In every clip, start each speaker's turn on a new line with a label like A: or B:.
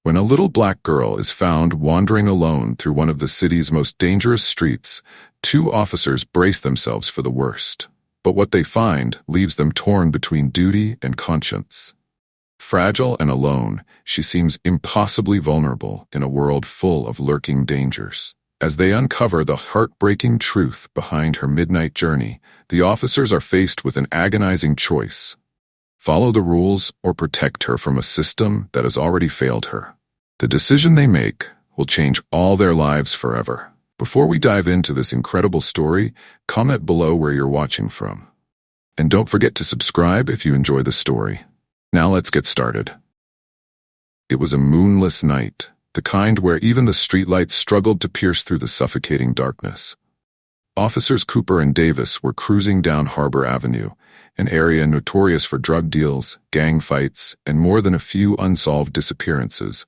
A: When a little black girl is found wandering alone through one of the city's most dangerous streets, two officers brace themselves for the worst. But what they find leaves them torn between duty and conscience. Fragile and alone, she seems impossibly vulnerable in a world full of lurking dangers. As they uncover the heartbreaking truth behind her midnight journey, the officers are faced with an agonizing choice: follow the rules or protect her from a system that has already failed her. The decision they make will change all their lives forever. Before we dive into this incredible story, comment below where you're watching from. And don't forget to subscribe if you enjoy the story. Now let's get started. It was a moonless night, the kind where even the streetlights struggled to pierce through the suffocating darkness. Officers Cooper and Davis were cruising down Harbor Avenue, an area notorious for drug deals, gang fights, and more than a few unsolved disappearances.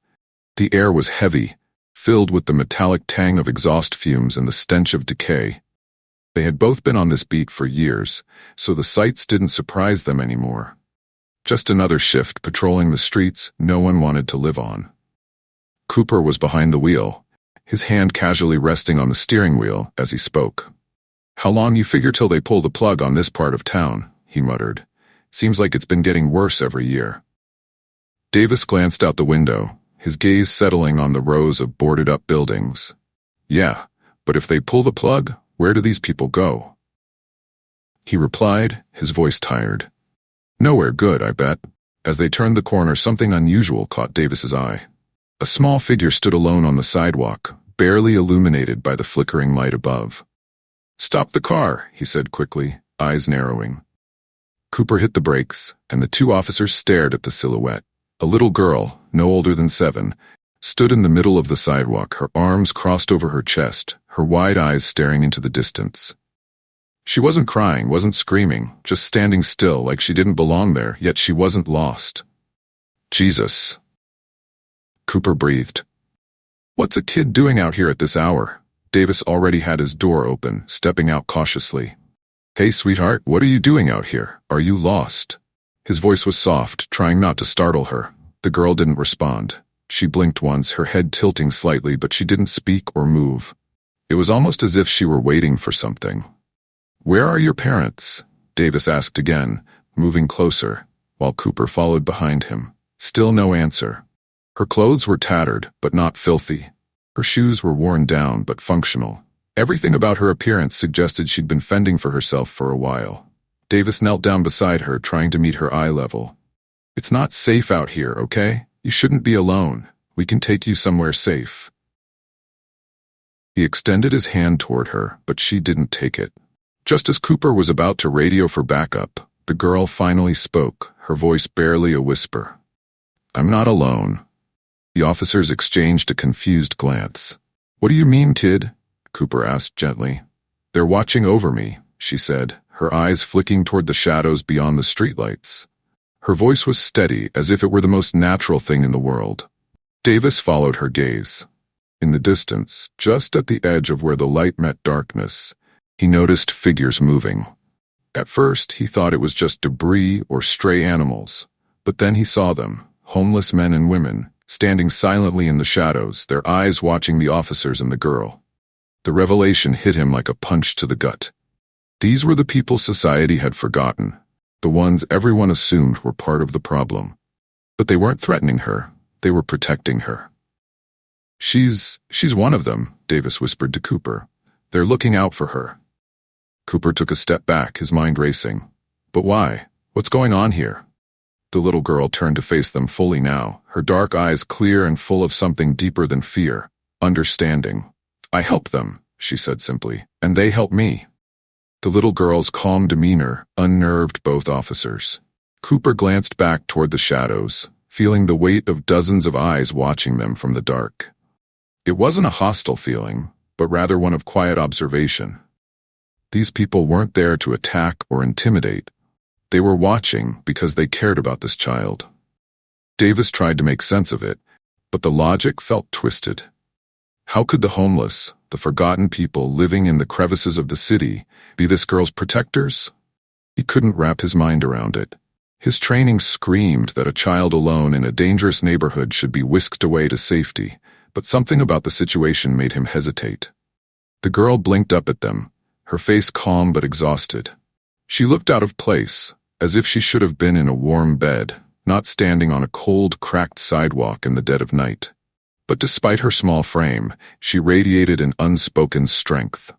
A: The air was heavy, filled with the metallic tang of exhaust fumes and the stench of decay. They had both been on this beat for years, so the sights didn't surprise them anymore. Just another shift patrolling the streets no one wanted to live on. Cooper was behind the wheel, his hand casually resting on the steering wheel as he spoke. "How long you figure till they pull the plug on this part of town?" he muttered. "Seems like it's been getting worse every year." Davis glanced out the window, his gaze settling on the rows of boarded-up buildings. "Yeah, but if they pull the plug, where do these people go?" He replied, his voice tired. "Nowhere good, I bet." As they turned the corner, something unusual caught Davis's eye. A small figure stood alone on the sidewalk, barely illuminated by the flickering light above. "Stop the car," he said quickly, eyes narrowing. Cooper hit the brakes, and the two officers stared at the silhouette. A little girl, no older than 7, stood in the middle of the sidewalk, her arms crossed over her chest, her wide eyes staring into the distance. She wasn't crying, wasn't screaming, just standing still like she didn't belong there, yet she wasn't lost. "Jesus," Cooper breathed. "What's a kid doing out here at this hour?" Davis already had his door open, stepping out cautiously. "Hey, sweetheart, what are you doing out here? Are you lost?" His voice was soft, trying not to startle her. The girl didn't respond. She blinked once, her head tilting slightly, but she didn't speak or move. It was almost as if she were waiting for something. "Where are your parents?" Davis asked again, moving closer, while Cooper followed behind him. Still no answer. Her clothes were tattered, but not filthy. Her shoes were worn down, but functional. Everything about her appearance suggested she'd been fending for herself for a while. Davis knelt down beside her, trying to meet her eye level. "It's not safe out here, okay? You shouldn't be alone. We can take you somewhere safe." He extended his hand toward her, but she didn't take it. Just as Cooper was about to radio for backup, the girl finally spoke, her voice barely a whisper. "I'm not alone." The officers exchanged a confused glance. "What do you mean, kid?" Cooper asked gently. "They're watching over me," she said, her eyes flicking toward the shadows beyond the streetlights. Her voice was steady, as if it were the most natural thing in the world. Davis followed her gaze. In the distance, just at the edge of where the light met darkness, he noticed figures moving. At first, he thought it was just debris or stray animals, but then he saw them, homeless men and women, standing silently in the shadows, their eyes watching the officers and the girl. The revelation hit him like a punch to the gut. These were the people society had forgotten, the ones everyone assumed were part of the problem. But they weren't threatening her, they were protecting her. She's one of them," Davis whispered to Cooper. "They're looking out for her." Cooper took a step back, his mind racing. "But why? What's going on here?" The little girl turned to face them fully now, her dark eyes clear and full of something deeper than fear, understanding. "I help them," she said simply, "and they help me." The little girl's calm demeanor unnerved both officers. Cooper glanced back toward the shadows, feeling the weight of dozens of eyes watching them from the dark. It wasn't a hostile feeling, but rather one of quiet observation. These people weren't there to attack or intimidate. They were watching because they cared about this child. Davis tried to make sense of it, but the logic felt twisted. How could the homeless, the forgotten people living in the crevices of the city, be this girl's protectors? He couldn't wrap his mind around it. His training screamed that a child alone in a dangerous neighborhood should be whisked away to safety, but something about the situation made him hesitate. The girl blinked up at them, her face calm but exhausted. She looked out of place, as if she should have been in a warm bed, not standing on a cold, cracked sidewalk in the dead of night. But despite her small frame, she radiated an unspoken strength.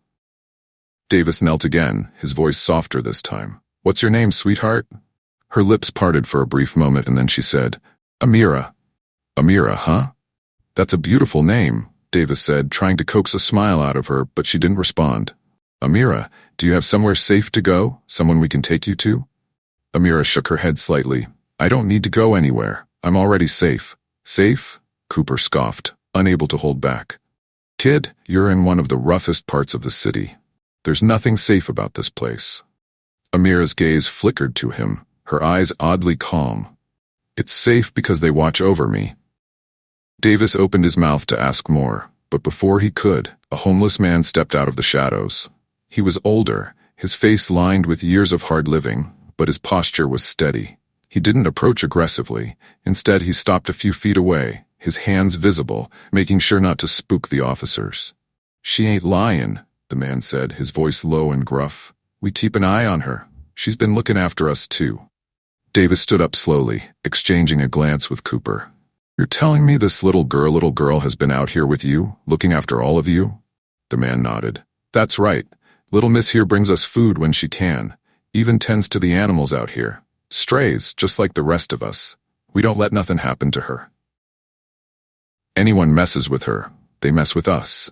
A: Davis knelt again, his voice softer this time. "What's your name, sweetheart?" Her lips parted for a brief moment and then she said, "Amira." "Amira, huh? That's a beautiful name," Davis said, trying to coax a smile out of her, but she didn't respond. "Amira, do you have somewhere safe to go? Someone we can take you to?" Amira shook her head slightly. "I don't need to go anywhere. I'm already safe." "Safe?" Cooper scoffed, unable to hold back. "Kid, you're in one of the roughest parts of the city. There's nothing safe about this place." Amira's gaze flickered to him, her eyes oddly calm. "It's safe because they watch over me." Davis opened his mouth to ask more, but before he could, a homeless man stepped out of the shadows. He was older, his face lined with years of hard living, but his posture was steady. He didn't approach aggressively. Instead, he stopped a few feet away, his hands visible, making sure not to spook the officers. "She ain't lying," the man said, his voice low and gruff. "We keep an eye on her. She's been looking after us too." Davis stood up slowly, exchanging a glance with Cooper. "You're telling me this little girl has been out here with you, looking after all of you?" The man nodded. "That's right. Little Miss here brings us food when she can, even tends to the animals out here. Strays, just like the rest of us. We don't let nothing happen to her. Anyone messes with her, they mess with us."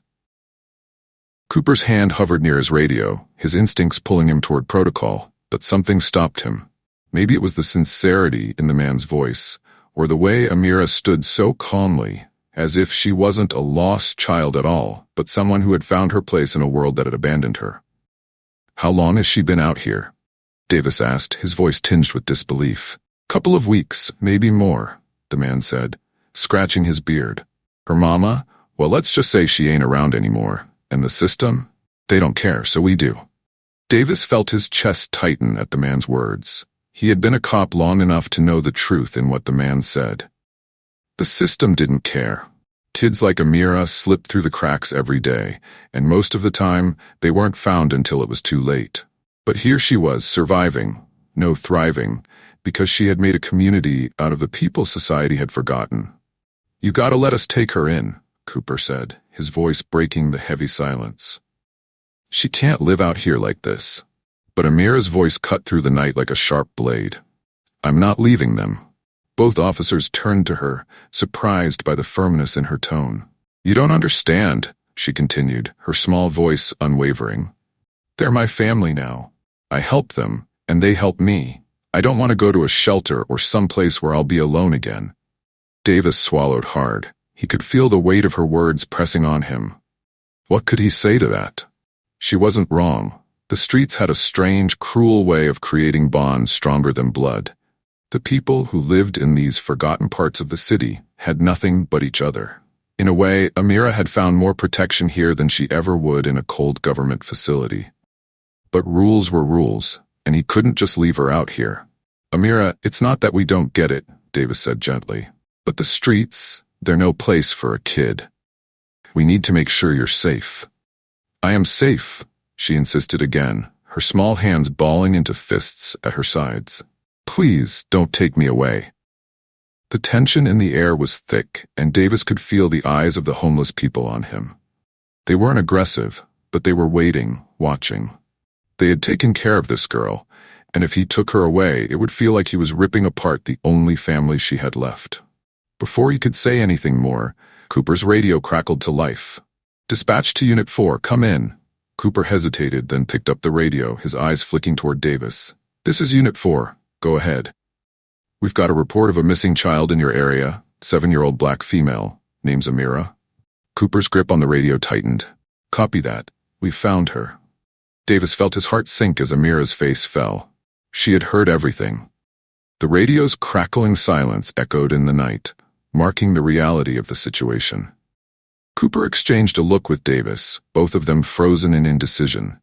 A: Cooper's hand hovered near his radio, his instincts pulling him toward protocol, but something stopped him. Maybe it was the sincerity in the man's voice, or the way Amira stood so calmly, as if she wasn't a lost child at all, but someone who had found her place in a world that had abandoned her. "How long has she been out here?" Davis asked, his voice tinged with disbelief. "Couple of weeks, maybe more," the man said, scratching his beard. "Her mama? Well, let's just say she ain't around anymore. And the system? They don't care, so we do." Davis felt his chest tighten at the man's words. He had been a cop long enough to know the truth in what the man said. The system didn't care. Kids like Amira slipped through the cracks every day, and most of the time, they weren't found until it was too late. But here she was, surviving, no thriving, because she had made a community out of the people society had forgotten. "You gotta let us take her in," Cooper said, his voice breaking the heavy silence. "She can't live out here like this." But Amira's voice cut through the night like a sharp blade. "I'm not leaving them." Both officers turned to her, surprised by the firmness in her tone. "You don't understand," she continued, her small voice unwavering. "They're my family now. I help them, and they help me. I don't want to go to a shelter or someplace where I'll be alone again." Davis swallowed hard. He could feel the weight of her words pressing on him. What could he say to that? She wasn't wrong. The streets had a strange, cruel way of creating bonds stronger than blood. The people who lived in these forgotten parts of the city had nothing but each other. In a way, Amira had found more protection here than she ever would in a cold government facility. But rules were rules, and he couldn't just leave her out here. "Amira, it's not that we don't get it," Davis said gently. "But the streets, they're no place for a kid. We need to make sure you're safe." "I am safe," she insisted again, her small hands balling into fists at her sides. "Please, don't take me away." The tension in the air was thick, and Davis could feel the eyes of the homeless people on him. They weren't aggressive, but they were waiting, watching. They had taken care of this girl, and if he took her away, it would feel like he was ripping apart the only family she had left. Before he could say anything more, Cooper's radio crackled to life. "Dispatch to Unit 4, come in." Cooper hesitated, then picked up the radio, his eyes flicking toward Davis. "This is Unit 4. Go ahead." "We've got a report of a missing child in your area, 7-year-old black female, name's Amira." Cooper's grip on the radio tightened. "Copy that. We've found her." Davis felt his heart sink as Amira's face fell. She had heard everything. The radio's crackling silence echoed in the night, marking the reality of the situation. Cooper exchanged a look with Davis, both of them frozen in indecision.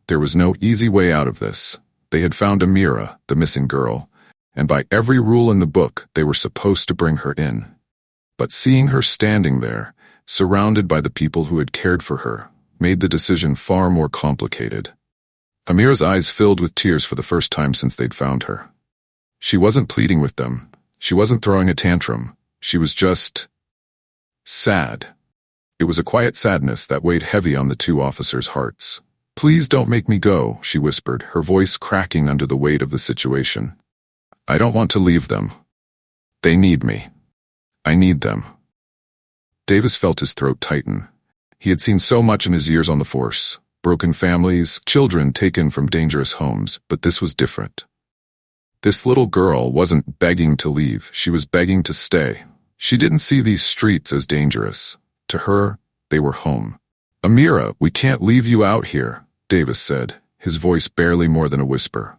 A: There was no easy way out of this. They had found Amira, the missing girl, and by every rule in the book, they were supposed to bring her in. But seeing her standing there, surrounded by the people who had cared for her, made the decision far more complicated. Amira's eyes filled with tears for the first time since they'd found her. She wasn't pleading with them. She wasn't throwing a tantrum. She was just sad. It was a quiet sadness that weighed heavy on the two officers' hearts. "Please don't make me go," she whispered, her voice cracking under the weight of the situation. "I don't want to leave them. They need me. I need them." Davis felt his throat tighten. He had seen so much in his years on the force. Broken families, children taken from dangerous homes, but this was different. This little girl wasn't begging to leave, she was begging to stay. She didn't see these streets as dangerous. To her, they were home. "Amira, we can't leave you out here," Davis said, his voice barely more than a whisper.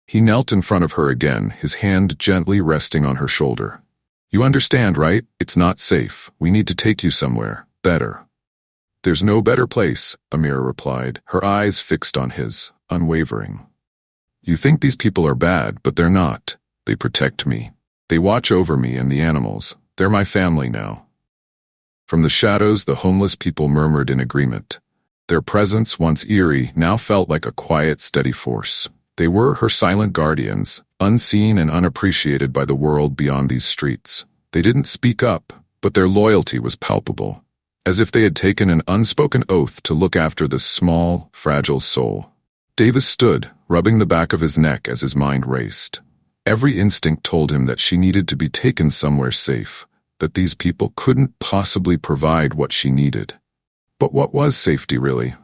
A: He knelt in front of her again, his hand gently resting on her shoulder. "You understand, right? It's not safe. We need to take you somewhere better." "There's no better place," Amira replied, her eyes fixed on his, unwavering. "You think these people are bad, but they're not. They protect me. They watch over me and the animals. They're my family now." From the shadows, the homeless people murmured in agreement. Their presence, once eerie, now felt like a quiet, steady force. They were her silent guardians, unseen and unappreciated by the world beyond these streets. They didn't speak up, but their loyalty was palpable, as if they had taken an unspoken oath to look after this small, fragile soul. Davis stood, rubbing the back of his neck as his mind raced. Every instinct told him that she needed to be taken somewhere safe, that these people couldn't possibly provide what she needed. But what was safety, really?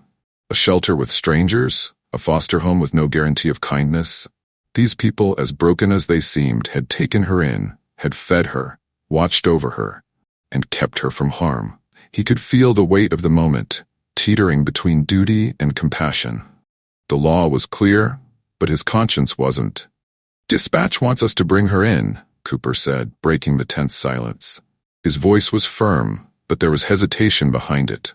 A: A shelter with strangers? A foster home with no guarantee of kindness? These people, as broken as they seemed, had taken her in, had fed her, watched over her, and kept her from harm. He could feel the weight of the moment, teetering between duty and compassion. The law was clear, but his conscience wasn't. "Dispatch wants us to bring her in," Cooper said, breaking the tense silence. His voice was firm, but there was hesitation behind it.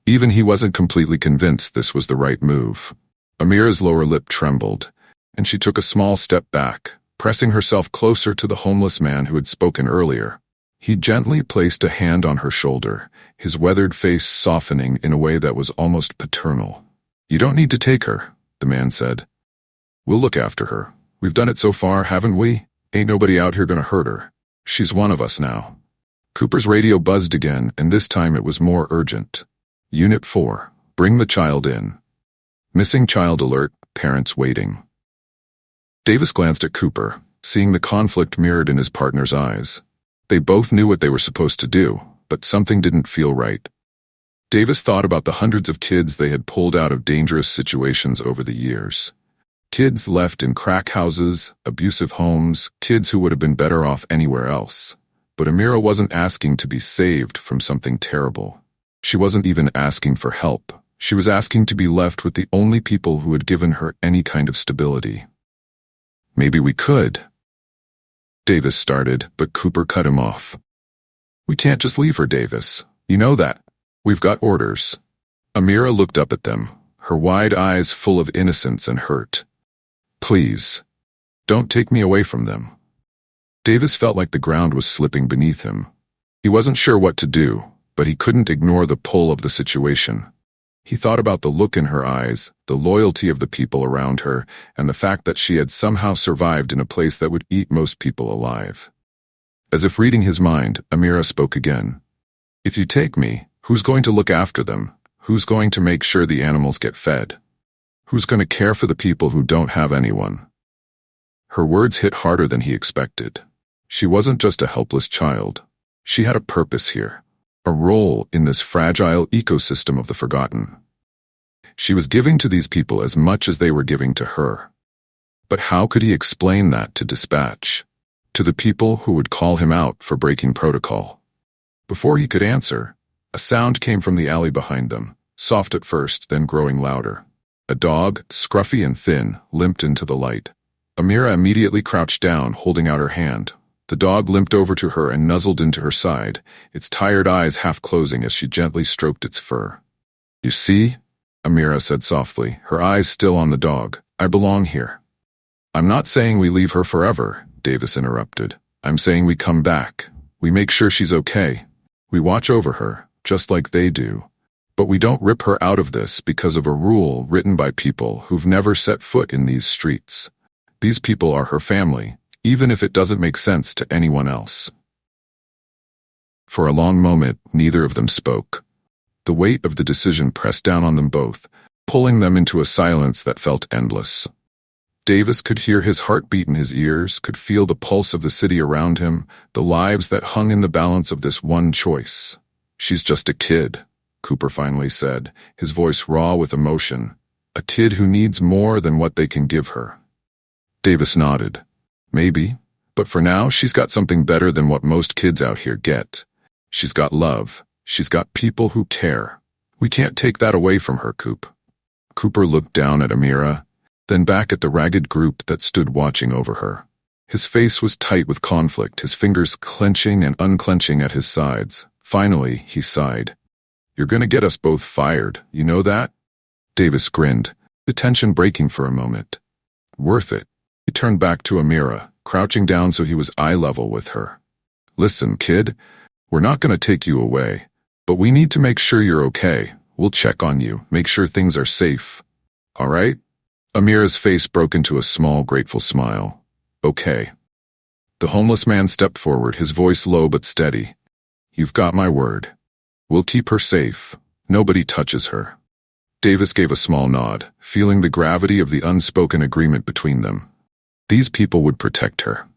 A: Even he wasn't completely convinced this was the right move. Amira's lower lip trembled, and she took a small step back, pressing herself closer to the homeless man who had spoken earlier. He gently placed a hand on her shoulder, his weathered face softening in a way that was almost paternal. "You don't need to take her," the man said. "We'll look after her. We've done it so far, haven't we? Ain't nobody out here gonna hurt her. She's one of us now." Cooper's radio buzzed again, and this time it was more urgent. "Unit 4, bring the child in. Missing child alert, parents waiting." Davis glanced at Cooper, seeing the conflict mirrored in his partner's eyes. They both knew what they were supposed to do, but something didn't feel right. Davis thought about the hundreds of kids they had pulled out of dangerous situations over the years. Kids left in crack houses, abusive homes, kids who would have been better off anywhere else. But Amira wasn't asking to be saved from something terrible. She wasn't even asking for help. She was asking to be left with the only people who had given her any kind of stability. "Maybe we could," Davis started, but Cooper cut him off. "We can't just leave her, Davis. You know that. We've got orders." Amira looked up at them, her wide eyes full of innocence and hurt. "Please, don't take me away from them." Davis felt like the ground was slipping beneath him. He wasn't sure what to do, but he couldn't ignore the pull of the situation. He thought about the look in her eyes, the loyalty of the people around her, and the fact that she had somehow survived in a place that would eat most people alive. As if reading his mind, Amira spoke again. "If you take me, who's going to look after them? Who's going to make sure the animals get fed? Who's going to care for the people who don't have anyone?" Her words hit harder than he expected. She wasn't just a helpless child. She had a purpose here, a role in this fragile ecosystem of the forgotten. She was giving to these people as much as they were giving to her. But how could he explain that to Dispatch, to the people who would call him out for breaking protocol? Before he could answer, a sound came from the alley behind them, soft at first, then growing louder. A dog, scruffy and thin, limped into the light. Amira immediately crouched down, holding out her hand. The dog limped over to her and nuzzled into her side, its tired eyes half closing as she gently stroked its fur. "You see?" Amira said softly, her eyes still on the dog. "I belong here. I'm not saying we leave her forever. Davis interrupted. I'm saying we come back. We make sure she's okay. We watch over her, just like they do. But we don't rip her out of this because of a rule written by people who've never set foot in these streets. These people are her family, even if it doesn't make sense to anyone else. For a long moment, neither of them spoke. The weight of the decision pressed down on them both, pulling them into a silence that felt endless. Davis could hear his heartbeat in his ears, could feel the pulse of the city around him, the lives that hung in the balance of this one choice. She's just a kid, Cooper finally said, his voice raw with emotion. A kid who needs more than what they can give her. Davis nodded. Maybe, but for now she's got something better than what most kids out here get. She's got love. She's got people who care. We can't take that away from her, Coop. Cooper looked down at Amira, then back at the ragged group that stood watching over her. His face was tight with conflict, his fingers clenching and unclenching at his sides. Finally, he sighed. You're gonna get us both fired, you know that? Davis grinned, the tension breaking for a moment. Worth it. He turned back to Amira, crouching down so he was eye level with her. Listen, kid, we're not gonna take you away, but we need to make sure you're okay. We'll check on you, make sure things are safe. All right? Amira's face broke into a small, grateful smile. Okay. The homeless man stepped forward, his voice low but steady. You've got my word. We'll keep her safe. Nobody touches her. Davis gave a small nod, feeling the gravity of the unspoken agreement between them. These people would protect her.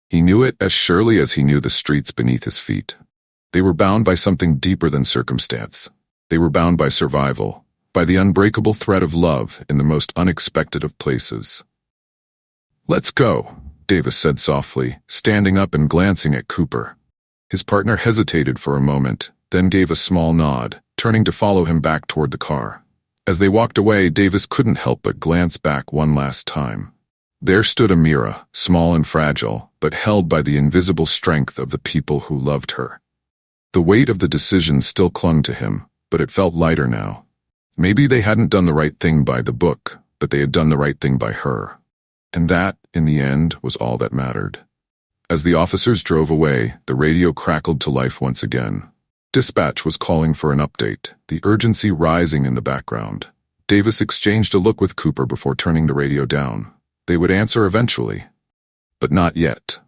A: He knew it as surely as he knew the streets beneath his feet. They were bound by something deeper than circumstance. They were bound by survival, by the unbreakable thread of love in the most unexpected of places. Let's go, Davis said softly, standing up and glancing at Cooper. His partner hesitated for a moment, then gave a small nod, turning to follow him back toward the car. As they walked away, Davis couldn't help but glance back one last time. There stood Amira, small and fragile, but held by the invisible strength of the people who loved her. The weight of the decision still clung to him, but it felt lighter now. Maybe they hadn't done the right thing by the book, but they had done the right thing by her. And that, in the end, was all that mattered. As the officers drove away, the radio crackled to life once again. Dispatch was calling for an update, the urgency rising in the background. Davis exchanged a look with Cooper before turning the radio down. They would answer eventually. But not yet.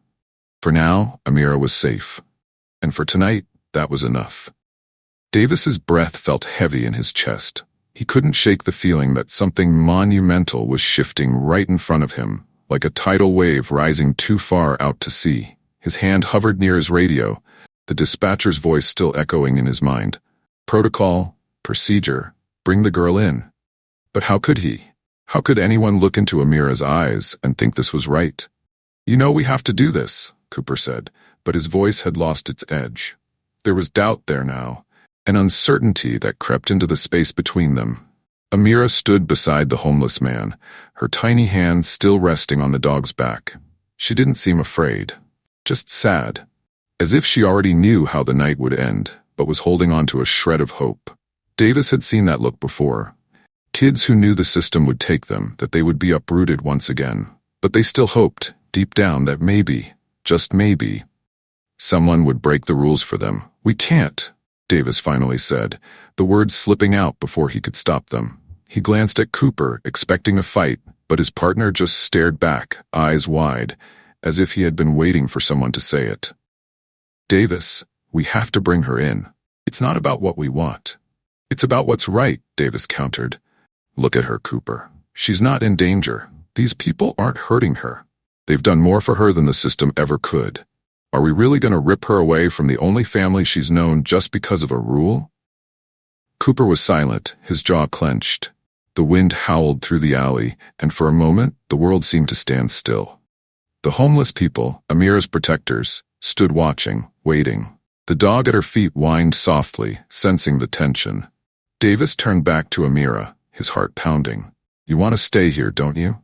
A: For now, Amira was safe. And for tonight, that was enough. Davis's breath felt heavy in his chest. He couldn't shake the feeling that something monumental was shifting right in front of him, like a tidal wave rising too far out to sea. His hand hovered near his radio, the dispatcher's voice still echoing in his mind. Protocol, procedure, bring the girl in. But how could he? How could anyone look into Amira's eyes and think this was right? You know we have to do this, Cooper said, but his voice had lost its edge. There was doubt there now, an uncertainty that crept into the space between them. Amira stood beside the homeless man, her tiny hand still resting on the dog's back. She didn't seem afraid, just sad, as if she already knew how the night would end, but was holding on to a shred of hope. Davis had seen that look before. Kids who knew the system would take them, that they would be uprooted once again. But they still hoped, deep down, that maybe, just maybe, someone would break the rules for them. We can't, Davis finally said, the words slipping out before he could stop them. He glanced at Cooper, expecting a fight, but his partner just stared back, eyes wide, as if he had been waiting for someone to say it. Davis, we have to bring her in. It's not about what we want. It's about what's right, Davis countered. Look at her, Cooper. She's not in danger. These people aren't hurting her. They've done more for her than the system ever could. Are we really going to rip her away from the only family she's known just because of a rule? Cooper was silent, his jaw clenched. The wind howled through the alley, and for a moment, the world seemed to stand still. The homeless people, Amira's protectors, stood watching, waiting. The dog at her feet whined softly, sensing the tension. Davis turned back to Amira, his heart pounding. You want to stay here, don't you?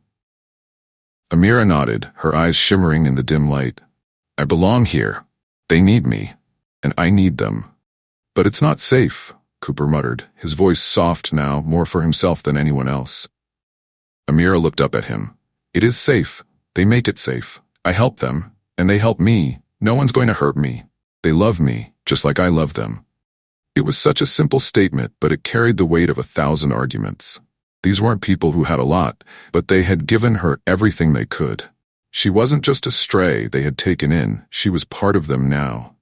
A: Amira nodded, her eyes shimmering in the dim light. I belong here. They need me, and I need them. But it's not safe, Cooper muttered, his voice soft now, more for himself than anyone else. Amira looked up at him. It is safe. They make it safe. I help them, and they help me. No one's going to hurt me. They love me, just like I love them. It was such a simple statement, but it carried the weight of 1,000 arguments. These weren't people who had a lot, but they had given her everything they could. She wasn't just a stray they had taken in, she was part of them now.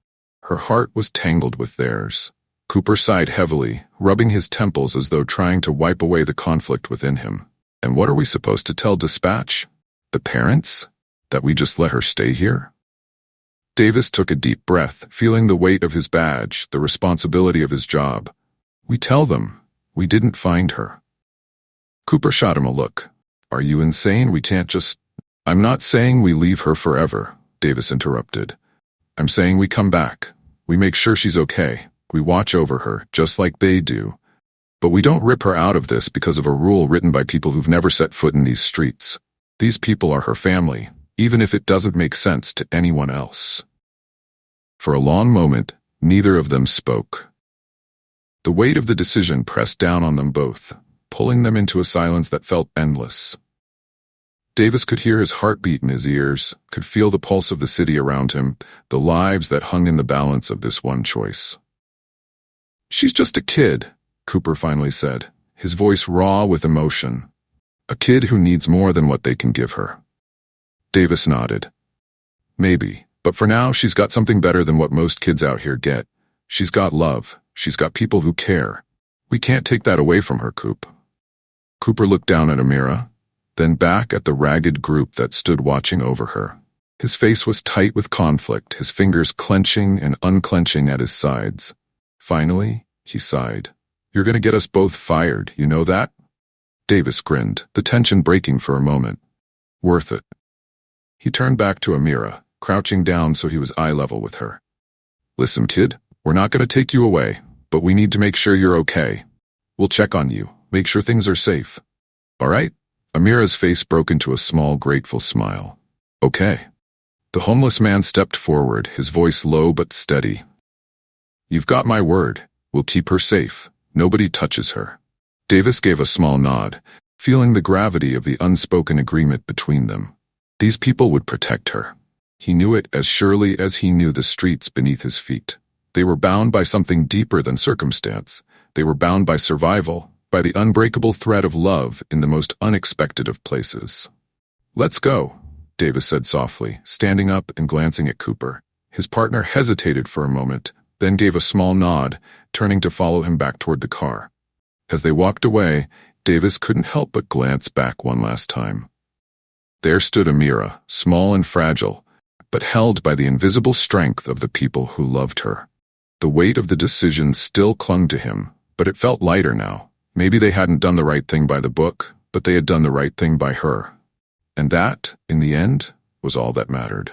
A: Her heart was tangled with theirs. Cooper sighed heavily, rubbing his temples as though trying to wipe away the conflict within him. And what are we supposed to tell Dispatch? The parents? That we just let her stay here? Davis took a deep breath, feeling the weight of his badge, the responsibility of his job. We tell them. We didn't find her. Cooper shot him a look. Are you insane? We can't just... I'm not saying we leave her forever, Davis interrupted. I'm saying we come back. We make sure she's okay. We watch over her, just like they do. But we don't rip her out of this because of a rule written by people who've never set foot in these streets. These people are her family, even if it doesn't make sense to anyone else. For a long moment, neither of them spoke. The weight of the decision pressed down on them both, pulling them into a silence that felt endless. Davis could hear his heartbeat in his ears, could feel the pulse of the city around him, the lives that hung in the balance of this one choice. She's just a kid, Cooper finally said, his voice raw with emotion. A kid who needs more than what they can give her. Davis nodded. Maybe, but for now she's got something better than what most kids out here get. She's got love. She's got people who care. We can't take that away from her, Coop. Cooper looked down at Amira, then back at the ragged group that stood watching over her. His face was tight with conflict, his fingers clenching and unclenching at his sides. Finally, he sighed. You're going to get us both fired, you know that? Davis grinned, the tension breaking for a moment. Worth it. He turned back to Amira, crouching down so he was eye level with her. Listen, kid, we're not going to take you away, but we need to make sure you're okay. We'll check on you, make sure things are safe. All right? Amira's face broke into a small, grateful smile. Okay. The homeless man stepped forward, his voice low but steady. You've got my word. We'll keep her safe. Nobody touches her. Davis gave a small nod, feeling the gravity of the unspoken agreement between them. These people would protect her. He knew it as surely as he knew the streets beneath his feet. They were bound by something deeper than circumstance. They were bound by survival, by the unbreakable thread of love in the most unexpected of places. Let's go, Davis said softly, standing up and glancing at Cooper. His partner hesitated for a moment, then gave a small nod, turning to follow him back toward the car. As they walked away, Davis couldn't help but glance back one last time. There stood Amira, small and fragile, but held by the invisible strength of the people who loved her. The weight of the decision still clung to him, but it felt lighter now. Maybe they hadn't done the right thing by the book, but they had done the right thing by her. And that, in the end, was all that mattered.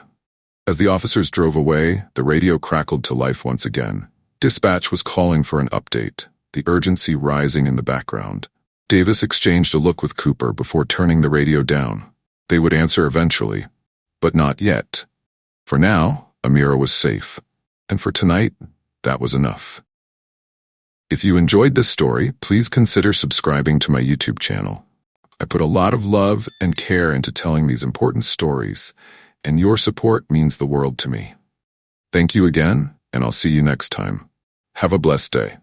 A: As the officers drove away, the radio crackled to life once again. Dispatch was calling for an update, the urgency rising in the background. Davis exchanged a look with Cooper before turning the radio down. They would answer eventually, but not yet. For now, Amira was safe. And for tonight, that was enough. If you enjoyed this story, please consider subscribing to my YouTube channel. I put a lot of love and care into telling these important stories, and your support means the world to me. Thank you again, and I'll see you next time. Have a blessed day.